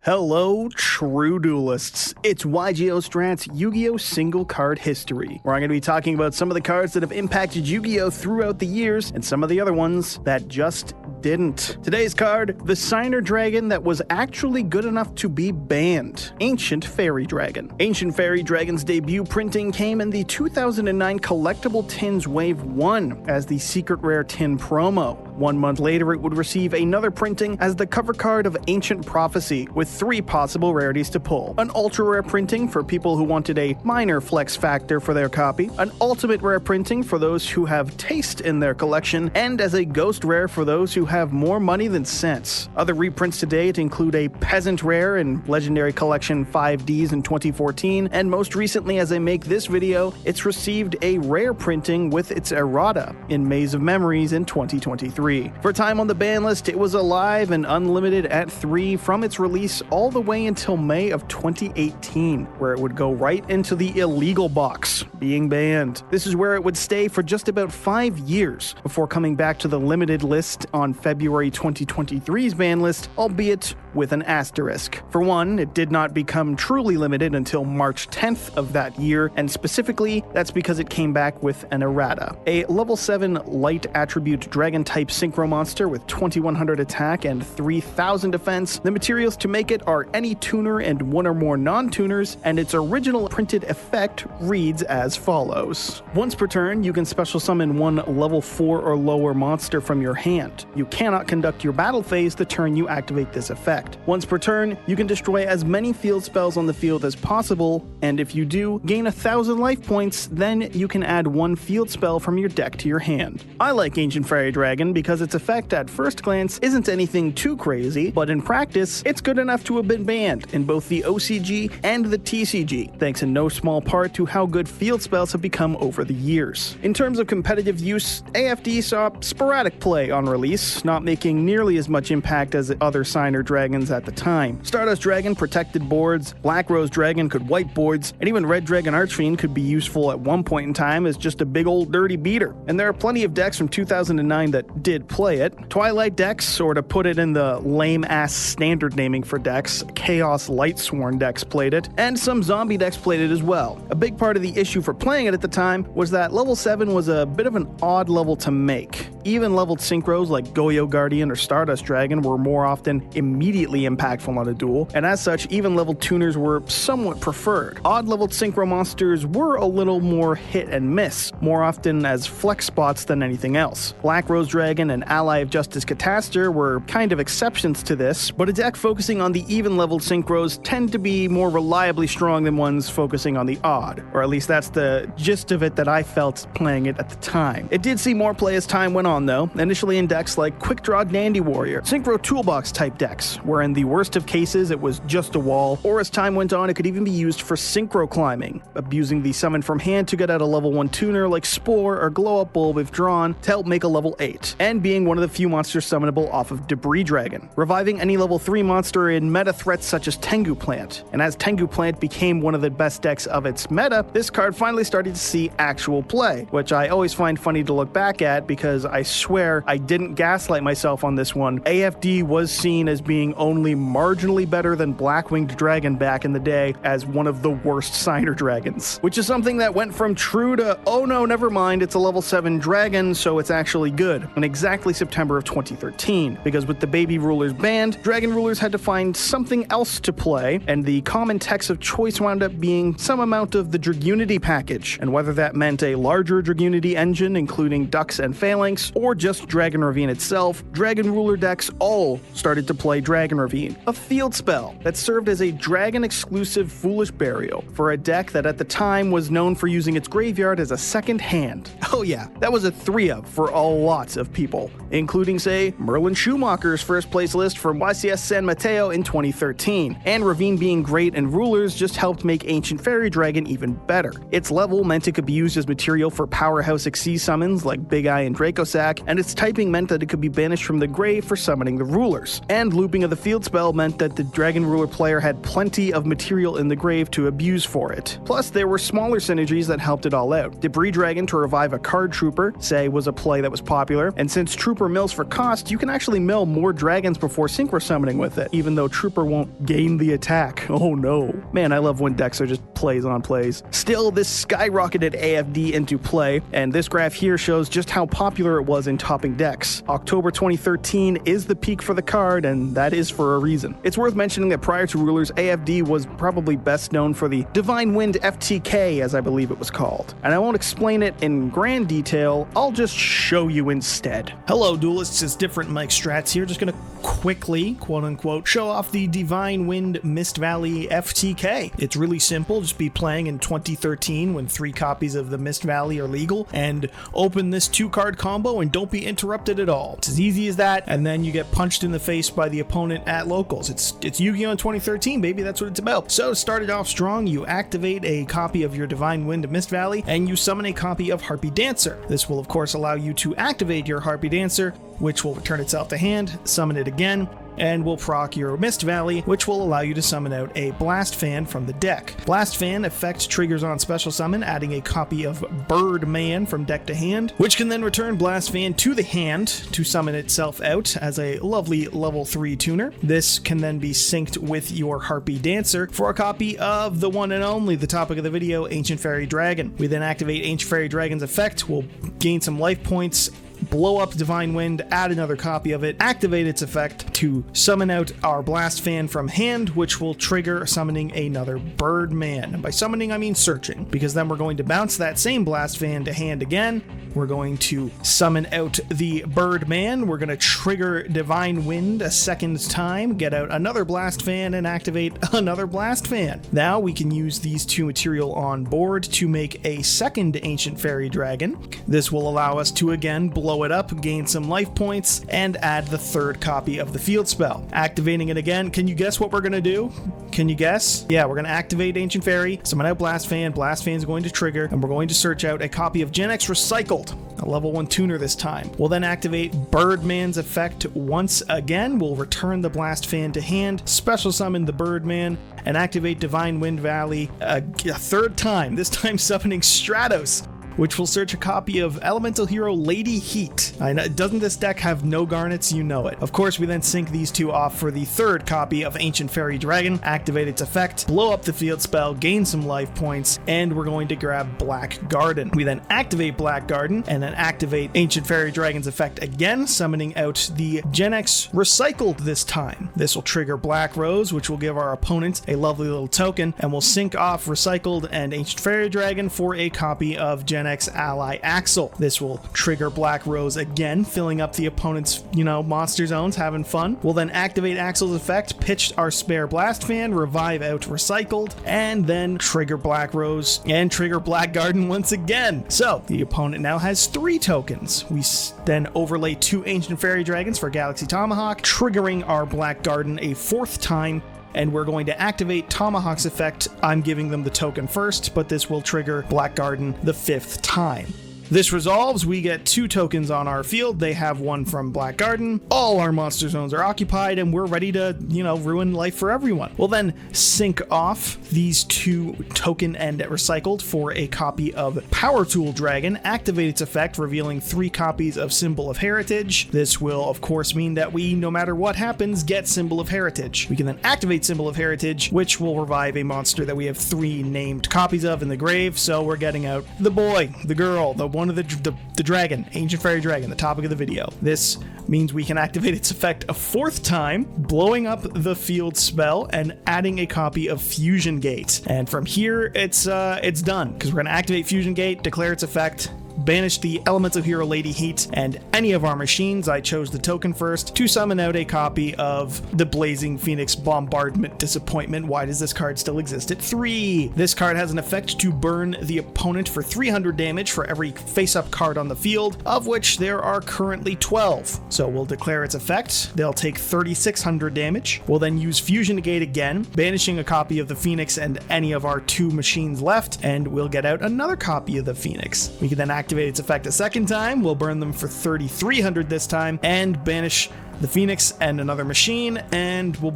Hello, true duelists. It's YGO Strat's Yu-Gi-Oh! Single Card History, where I'm going to be talking about some of the cards that have impacted Yu-Gi-Oh! Throughout the years, and some of the other ones that just didn't. Today's card, the Signer Dragon that was actually good enough to be banned, Ancient Fairy Dragon. Ancient Fairy Dragon's debut printing came in the 2009 Collectible Tins Wave 1 as the Secret Rare Tin promo. 1 month later, it would receive another printing as the cover card of Ancient Prophecy, with 3 possible rarities to pull. An ultra rare printing for people who wanted a minor flex factor for their copy, an ultimate rare printing for those who have taste in their collection, and as a ghost rare for those who have more money than sense. Other reprints to date include a Peasant Rare in Legendary Collection 5Ds in 2014, and most recently, as I make this video, it's received a rare printing with its errata in Maze of Memories in 2023. For time on the ban list, it was alive and unlimited at 3 from its release all the way until May of 2018, where it would go right into the illegal box, being banned. This is where it would stay for just about 5 years before coming back to the limited list on February 2023's ban list, albeit with an asterisk. For one, it did not become truly limited until March 10th of that year, and specifically, that's because it came back with an errata. A level 7 light attribute dragon type synchro monster with 2100 attack and 3000 defense. The materials to make it are any tuner and 1 or more non-tuners, and its original printed effect reads as follows. Once per turn, you can special summon 1 level 4 or lower monster from your hand. You cannot conduct your battle phase the turn you activate this effect. Once per turn, you can destroy as many field spells on the field as possible, and if you do, gain 1000 life points, then you can add 1 field spell from your deck to your hand. I like Ancient Fairy Dragon because its effect at first glance isn't anything too crazy, but in practice, it's good enough to have been banned in both the OCG and the TCG, thanks in no small part to how good field spells have become over the years. In terms of competitive use, AFD saw sporadic play on release, not making nearly as much impact as other Signer Dragons at the time. Stardust Dragon protected boards, Black Rose Dragon could wipe boards, and even Red Dragon Archfiend could be useful at one point in time as just a big old dirty beater. And there are plenty of decks from 2009 that did play it. Twilight decks, or to put it in the lame-ass standard naming for decks, Chaos Lightsworn decks played it, and some zombie decks played it as well. A big part of the issue for playing it at the time was that level 7 was a bit of an odd level to make. Even leveled synchros like Goyo Guardian or Stardust Dragon were more often immediately impactful on a duel, and as such, even leveled tuners were somewhat preferred. Odd leveled synchro monsters were a little more hit and miss, more often as flex spots than anything else. Black Rose Dragon and Ally of Justice Catastor were kind of exceptions to this, but a deck focusing on the even leveled synchros tend to be more reliably strong than ones focusing on the odd, or at least that's the gist of it that I felt playing it at the time. It did see more play as time went on though, initially in decks like Quick Draw Dandy Warrior, Synchro Toolbox type decks, where in the worst of cases it was just a wall, or as time went on it could even be used for synchro climbing, abusing the summon from hand to get out a level 1 tuner like Spore or Glow Up Bulb if drawn to help make a level 8, and being one of the few monsters summonable off of Debris Dragon, reviving any level 3 monster in meta threats such as Tengu Plant. And as Tengu Plant became one of the best decks of its meta, this card finally started to see actual play, which I always find funny to look back at because I swear I didn't gaslight myself on this one. AFD was seen as being only marginally better than Black-Winged Dragon back in the day as one of the worst Signer Dragons, which is something that went from true to, oh no, never mind, it's a level 7 dragon, so it's actually good, in exactly September of 2013, because with the baby rulers banned, dragon rulers had to find something else to play, and the common text of choice wound up being some amount of the Dragunity package, and whether that meant a larger Dragunity engine, including Dux and Phalanx, or just Dragon Ravine itself, dragon ruler decks all started to play Dragon Ravine, a field spell that served as a dragon-exclusive Foolish Burial for a deck that at the time was known for using its graveyard as a second hand. Oh yeah, that was a 3-of for a lot of people, including, say, Merlin Schumacher's first place list from YCS San Mateo in 2013, and Ravine being great and rulers just helped make Ancient Fairy Dragon even better. Its level meant it could be used as material for powerhouse Xyz summons like Big Eye and Draco sack, and its typing meant that it could be banished from the grave for summoning the rulers. And looping of the field spell meant that the Dragon Ruler player had plenty of material in the grave to abuse for it. Plus, there were smaller synergies that helped it all out. Debris Dragon to revive a card trooper, say, was a play that was popular, and since Trooper mills for cost, you can actually mill more dragons before synchro summoning with it, even though Trooper won't gain the attack. Oh no. Man, I love when decks are just plays on plays. Still, this skyrocketed AFD into play, and this graph here shows just how popular it was in topping decks. October 2013 is the peak for the card, and that is for a reason. It's worth mentioning that prior to Rulers, AFD was probably best known for the Divine Wind FTK, as I believe it was called. And I won't explain it in grand detail, I'll just show you instead. Hello duelists, it's Different Mike Strats here, just gonna quickly, quote unquote, show off the Divine Wind Mist Valley FTK. It's really simple, just be playing in 2013 when 3 copies of the Mist Valley are legal, and open this 2-card combo and don't be interrupted at all. It's as easy as that, and then you get punched in the face by the opponent at locals. It's Yu-Gi-Oh! In 2013, baby, that's what it's about. So, started off strong, you activate a copy of your Divine Wind Mist Valley, and you summon a copy of Harpy Dancer. This will of course allow you to activate your Harpy Dancer, which will return itself to hand, summon it again, and will proc your Mist Valley, which will allow you to summon out a Blast Fan from the deck. Blast Fan effect triggers on special summon, adding a copy of Birdman from deck to hand, which can then return Blast Fan to the hand to summon itself out as a lovely level 3 tuner. This can then be synced with your Harpy Dancer for a copy of the one and only, the topic of the video, Ancient Fairy Dragon. We then activate Ancient Fairy Dragon's effect, we'll gain some life points, blow up Divine Wind, add another copy of it, activate its effect to summon out our Blast Fan from hand, which will trigger summoning another Birdman. And by summoning, I mean searching, because then we're going to bounce that same Blast Fan to hand again. We're going to summon out the Birdman. We're going to trigger Divine Wind a second time, get out another Blast Fan, and activate another Blast Fan. Now we can use these 2 material on board to make a second Ancient Fairy Dragon. This will allow us to again blow it up, gain some life points, and add the 3rd copy of the field spell. Activating it again, can you guess what we're going to do? Can you guess? Yeah, we're going to activate Ancient Fairy, summon out Blast Fan is going to trigger, and we're going to search out a copy of Gen X Recycled, a level 1 tuner this time. We'll then activate Birdman's effect once again, we'll return the Blast Fan to hand, special summon the Birdman, and activate Divine Wind Valley a 3rd time, this time summoning Stratos, which will search a copy of Elemental Hero Lady Heat. I know, doesn't this deck have no garnets? You know it. Of course, we then sync these 2 off for the 3rd copy of Ancient Fairy Dragon, activate its effect, blow up the field spell, gain some life points, and we're going to grab Black Garden. We then activate Black Garden, and then activate Ancient Fairy Dragon's effect again, summoning out the Gen X Recycled this time. This will trigger Black Rose, which will give our opponent a lovely little token, and we'll sync off Recycled and Ancient Fairy Dragon for a copy of Gen X Ally Axel. This will trigger Black Rose again, filling up the opponent's, monster zones, having fun. We'll then activate Axel's effect, pitch our spare Blast Fan, revive out Recycled, and then trigger Black Rose and trigger Black Garden once again. So the opponent now has 3 tokens. We then overlay 2 Ancient Fairy Dragons for Galaxy Tomahawk, triggering our Black Garden a 4th time, and we're going to activate Tomahawk's effect. I'm giving them the token first, but this will trigger Black Garden the 5th time. This resolves, we get 2 tokens on our field, they have 1 from Black Garden, all our monster zones are occupied, and we're ready to, ruin life for everyone. We'll then sync off these 2 token and recycled for a copy of Power Tool Dragon, activate its effect, revealing 3 copies of Symbol of Heritage. This will, of course, mean that we, no matter what happens, get Symbol of Heritage. We can then activate Symbol of Heritage, which will revive a monster that we have 3 named copies of in the grave, so we're getting out the boy, the girl, the one of the dragon, Ancient Fairy Dragon, the topic of the video. This means we can activate its effect a 4th time, blowing up the field spell and adding a copy of Fusion Gate. And from here, it's done, because we're going to activate Fusion Gate, declare its effect, banish the Elemental Hero Lady Heat and any of our machines. I chose the token first to summon out a copy of the Blazing Phoenix Bombardment Disappointment. Why does this card still exist at 3? This card has an effect to burn the opponent for 300 damage for every face-up card on the field, of which there are currently 12. So we'll declare its effect. They'll take 3,600 damage. We'll then use Fusion Gate again, banishing a copy of the Phoenix and any of our 2 machines left, and we'll get out another copy of the Phoenix. We can then activate activate its effect a second time, we'll burn them for 3,300 this time, and banish the Phoenix and another machine, and we'll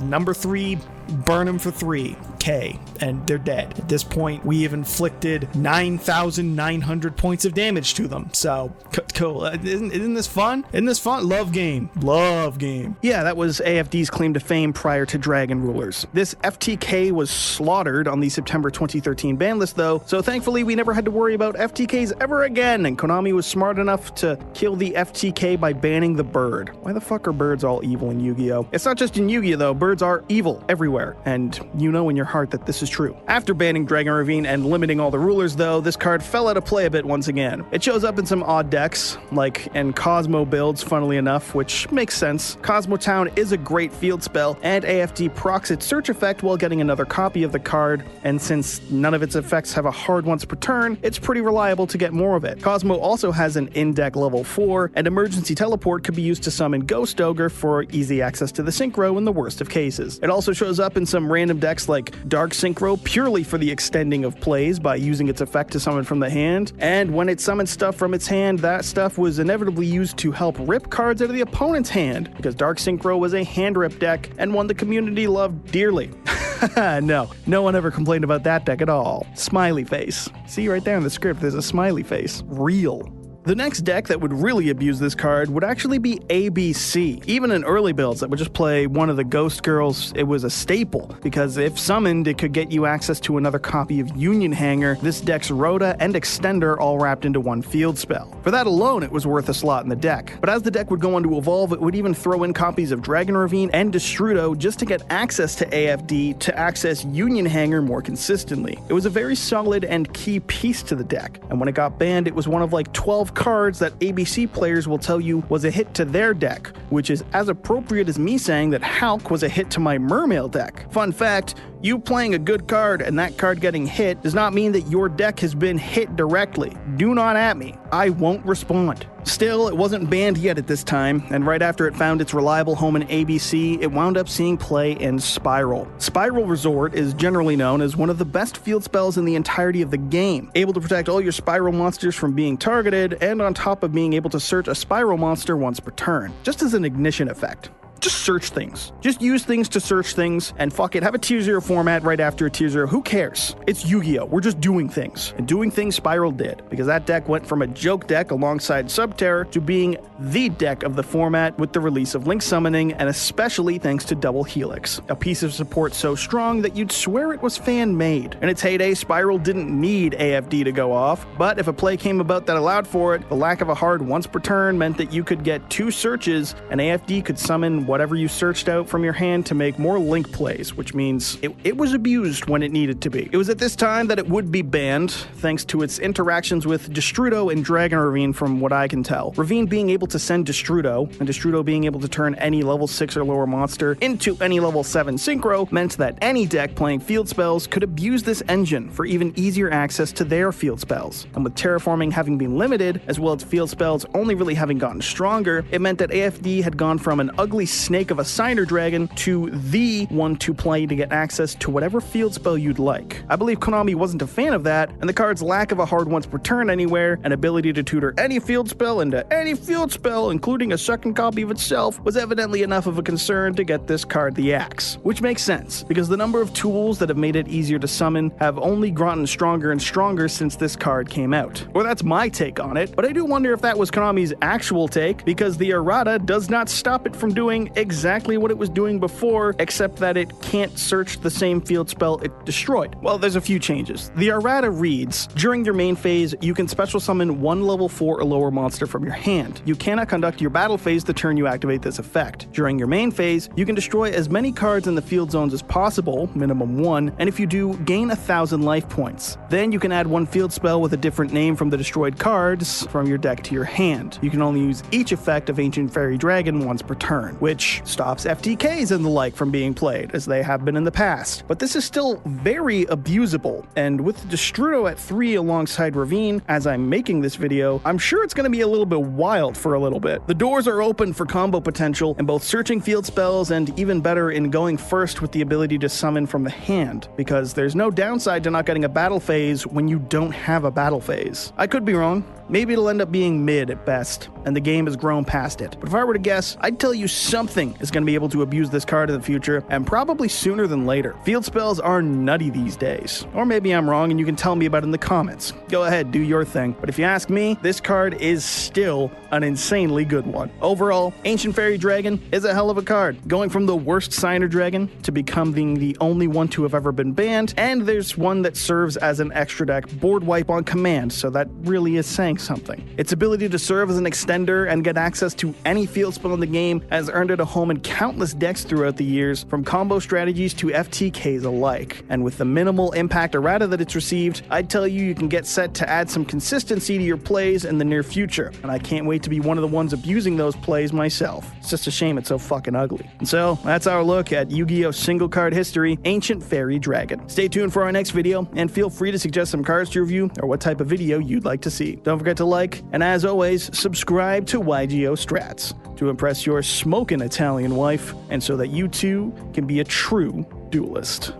number 3, burn them for 3k, and they're dead. At this point, we have inflicted 9,900 points of damage to them. So cool. Isn't this fun? Isn't this fun? Love game. Yeah, that was AFD's claim to fame prior to Dragon Rulers. This FTK was slaughtered on the September 2013 ban list though, so thankfully we never had to worry about FTKs ever again, and Konami was smart enough to kill the FTK by banning the bird. Why the fuck are birds all evil in Yu-Gi-Oh? It's not just in Yu-Gi-Oh though, birds are evil everywhere, and you know in your heart that this is true. After banning Dragon Ravine and limiting all the rulers though, this card fell out of play a bit once again. It shows up in some odd decks, like in Cosmo builds, funnily enough, which makes sense. Cosmo Town is a great field spell, and AFD procs its search effect while getting another copy of the card, and since none of its effects have a hard once per turn, it's pretty reliable to get more of it. Cosmo also has an in-deck level 4, and Emergency Teleport could be used to summon Ghost Ogre for easy access to the Synchro in the worst of cases. It also shows up in some random decks like Dark Synchro purely for the extending of plays by using its effect to summon from the hand, and when it summons stuff from its hand, that stuff was inevitably used to help rip cards out of the opponent's hand, because Dark Synchro was a hand rip deck and one the community loved dearly. No one ever complained about that deck at all. Smiley face. See right there in the script, there's a smiley face. Real. The next deck that would really abuse this card would actually be ABC. Even in early builds that would just play one of the Ghost Girls, it was a staple, because if summoned, it could get you access to another copy of Union Hanger, this deck's Rhoda, and Extender all wrapped into one field spell. For that alone, it was worth a slot in the deck. But as the deck would go on to evolve, it would even throw in copies of Dragon Ravine and Destrudo just to get access to AFD to access Union Hanger more consistently. It was a very solid and key piece to the deck, and when it got banned, it was one of like 12 cards that ABC players will tell you was a hit to their deck, which is as appropriate as me saying that Hulk was a hit to my Mermail deck. Fun fact, you playing a good card and that card getting hit does not mean that your deck has been hit directly. Do not at me. I won't respond. Still, it wasn't banned yet at this time, and right after it found its reliable home in ABC, it wound up seeing play in Spiral. Spiral Resort is generally known as one of the best field spells in the entirety of the game, able to protect all your Spiral monsters from being targeted, and on top of being able to search a Spiral monster once per turn, just as an ignition effect. Just search things. Just use things to search things, and fuck it, have a tier 0 format right after a tier 0. Who cares? It's Yu-Gi-Oh! We're just doing things. And doing things Spiral did, because that deck went from a joke deck alongside Subterror to being the deck of the format with the release of Link Summoning, and especially thanks to Double Helix, a piece of support so strong that you'd swear it was fan-made. In its heyday, Spiral didn't need AFD to go off, but if a play came about that allowed for it, the lack of a hard once per turn meant that you could get 2 searches, and AFD could summon whatever you searched out from your hand to make more Link plays, which means it was abused when it needed to be. It was at this time that it would be banned, thanks to its interactions with Destrudo and Dragon Ravine from what I can tell. Ravine being able to send Destrudo, and Destrudo being able to turn any level 6 or lower monster into any level 7 Synchro, meant that any deck playing field spells could abuse this engine for even easier access to their field spells. And with Terraforming having been limited, as well as field spells only really having gotten stronger, it meant that AFD had gone from an ugly snake of a Signer Dragon to the one to play to get access to whatever field spell you'd like. I believe Konami wasn't a fan of that, and the card's lack of a hard once per turn anywhere, and ability to tutor any field spell into any field spell, including a second copy of itself, was evidently enough of a concern to get this card the axe. Which makes sense, because the number of tools that have made it easier to summon have only gotten stronger and stronger since this card came out. Or that's my take on it, but I do wonder if that was Konami's actual take, because the errata does not stop it from doing exactly what it was doing before, except that it can't search the same field spell it destroyed. Well, there's a few changes. The errata reads, during your main phase, you can special summon 1 level 4 or lower monster from your hand. You cannot conduct your battle phase the turn you activate this effect. During your main phase, you can destroy as many cards in the field zones as possible, minimum 1, and if you do, gain 1,000 life points. Then you can add 1 field spell with a different name from the destroyed cards from your deck to your hand. You can only use each effect of Ancient Fairy Dragon once per turn, which which stops FTKs and the like from being played, as they have been in the past. But this is still very abusable, and with Destrudo at 3 alongside Ravine, as I'm making this video, I'm sure it's going to be a little bit wild for a little bit. The doors are open for combo potential in both searching field spells and even better in going first with the ability to summon from the hand, because there's no downside to not getting a battle phase when you don't have a battle phase. I could be wrong. Maybe it'll end up being mid at best, and the game has grown past it. But if I were to guess, I'd tell you something is going to be able to abuse this card in the future, and probably sooner than later. Field spells are nutty these days. Or maybe I'm wrong and you can tell me about it in the comments. Go ahead, do your thing. But if you ask me, this card is still an insanely good one. Overall, Ancient Fairy Dragon is a hell of a card, going from the worst Signer Dragon to becoming the only one to have ever been banned, and there's one that serves as an extra deck board wipe on command, so that really is saying something. Its ability to serve as an extender and get access to any field spell in the game has earned it a home in countless decks throughout the years, from combo strategies to FTKs alike. And with the minimal impact errata that it's received, I'd tell you can get set to add some consistency to your plays in the near future, and I can't wait to be one of the ones abusing those plays myself. It's just a shame it's so fucking ugly. And so, that's our look at Yu-Gi-Oh! Single card history, Ancient Fairy Dragon. Stay tuned for our next video, and feel free to suggest some cards to review or what type of video you'd like to see. Don't forget to like, and as always, subscribe to YGO Strats to impress your smoking Italian wife, and so that you too can be a true duelist.